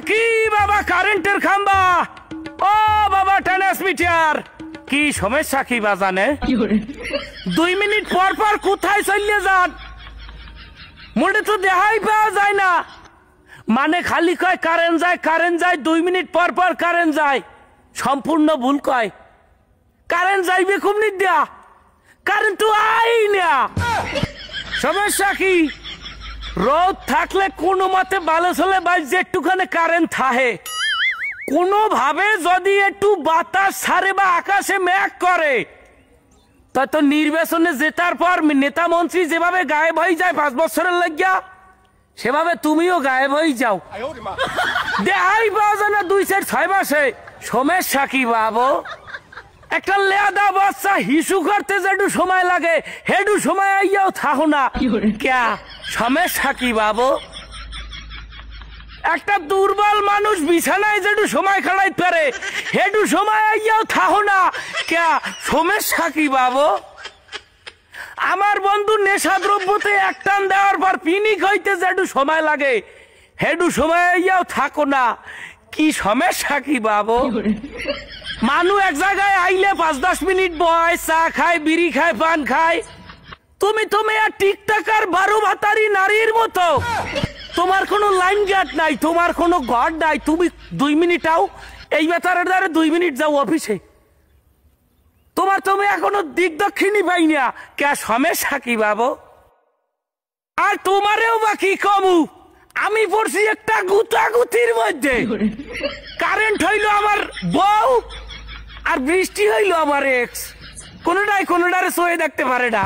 কি বাবা কারেন্টের খাম্বা, ও বাবা ট্রান্সমিটার, কি সমস্যা কি বাজানে? 2 মিনিট পর পর কোথায় চলে যান? মোটে তো দেখাই পাওয়া যায় না। মানে খালি কয় কারেন্ট যায় 2 মিনিট পর পর কারেন্ট যায়। সম্পূর্ণ ভুল কয়। কারেন্ট যাইবে কুমনি দিয়া, কারেন্ট তো আই না। সমস্যা কি? রোদ থাকলে কোনো মতে ভালো চলে বাইরে একটুখানি কারেন্ট থাকে, কোনোভাবে যদি একটু বাতাস ছাড়ে বা আকাশে মেঘ করে, তা তো নির্বাচনে জেতার পর নেতা মন্ত্রী যেভাবে গায়েব হয়ে যায় 5 বছরের লাগিয়া, সেভাবে তুমিও গায়েব হয়ে যাও। দেখাই পাওয়া যায় না 2-6 মাসে। সমস্যা কি বাবু? একটা লেদা বাচ্চা হিসু করতে যেটু সময় লাগে হেডু সময় আইয়াও থাকো না ক্যা? সমস্যা কি বাবু? একটা দুর্বল মানুষ বিছানায় যেটু সময় খাড়াই পারে হেডু সময় আইয়াও থাকো না ক্যা? সমস্যা কি বাবু? আমার বন্ধু নেশা দ্রব্যতে এক টান দেওয়ার পর পিনিক হইতে যেটু সময় লাগে হেডু সময় আইয়াও থাকো না, কি সমস্যা কি বাবু? মানুষ এক জায়গায় আইলে 5-10 মিনিট বয়, চা খায়, বিড়ি খায়, পান খায়। তুমি আর টিকটাকার 12 ভাতারি নারীর মতো। তোমার কোনো লাইন গার্ড নাই, তোমার কোনো ঘর নাই। তুমি 2 মিনিট আও, এই বেতারের দ্বারা 2 মিনিট যাও অফিসে। তুমি এখনো দিক দক্ষিণই পাই না, কে সমস্যা কি বাবু? আর তোমারেও বা কি কমু, আমি পড়ছি একটা গুতাগুতির মধ্যে। কারেন্ট হইলো আমার বউ আর বৃষ্টি হইলো আমার এক্স। কোনোটারে সয়ে দেখতে পারে না।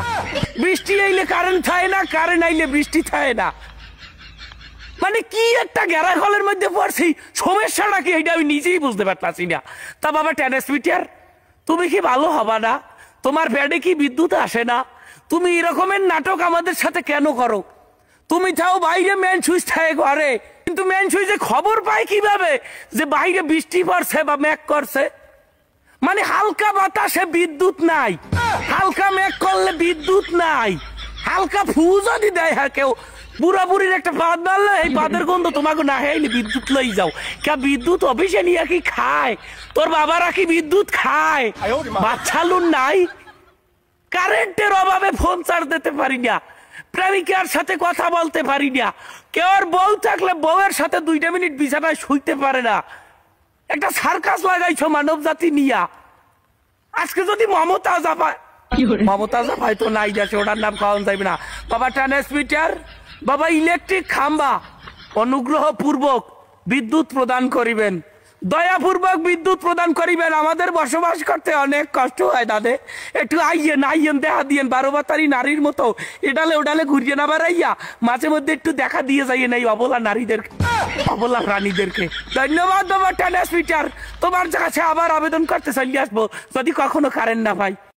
বৃষ্টি আইলে কারেন্ট থাকে না, কারেন্ট আইলে বৃষ্টি থাকে না। মানে কি একটা গ্যারা হলের মধ্যে পড়ছি, সমস্যাটা কি এটা আমি নিজেই বুঝতে পারতাছি না। তা বাবা ট্রান্সমিটার, তুমি কি ভালো হবা না? তোমার ব্যাডে কি বিদ্যুৎ আসে না? তুমি এরকমের নাটক আমাদের সাথে কেন করো? তুমি চাও বাইরে মেন সুইচ থাকে ঘরে, কিন্তু মেন সুইচে খবর পায় কিভাবে যে বাইরে বৃষ্টি পড়ছে বা মেঘ করছে? মানে হালকা বাতাসে বিদ্যুৎ নাই, হালকা মেঘ করলে বিদ্যুৎ নাই, হালকা ফু যদি দেয় হ্যাঁ কেউ বুড়াবুড়ির একটা পাত মারলে এই পাতের গন্ধ তোমাকে না হেলে বিদ্যুৎ লই যাও। কে বিদ্যুৎ অফিসে নিয়ে কি খায়? তোর বাবারা কি বিদ্যুৎ খায়? বাচ্চা লুন নাই। কারেন্টের অভাবে ফোন চার্জ দিতে পারি না, প্রেমিকার সাথে কথা বলতে পারি না, কেউ আর বউ থাকলে বউয়ের সাথে 2 মিনিট বিছানায় শুইতে পারে না। একটা সার্কাস লাগাইছো মানব জাতি নিয়া। আজকে যদি মমতাজা পায় তো নাই যাচ্ছে, ওটার নাম খাওয়ান যাইবে না। বাবা ট্রান্সমিটার, বাবা ইলেকট্রিক খাম্বা, অনুগ্রহ পূর্বক বিদ্যুৎ প্রদান করিবেন, দয়াপূর্বক বিদ্যুৎ প্রদান করিবেন। আমাদের বসবাস করতে অনেক কষ্ট হয় দাদে, একটু আইয়েন দেখা দিয়েন। 12 ভাতারি নারীর মতো এডালে ওডালে ঘুরিয়ে না বেড়াইয়া মাঝে মধ্যে একটু দেখা দিয়ে যাইয়েন এই অবলা নারীদেরকে, অবলা প্রাণীদেরকে। ধন্যবাদ বাবা ট্রান্সমিটার, তোমার কাছে আবার আবেদন করতে চলে আসবো যদি কখনো কারেন্ট না পাই।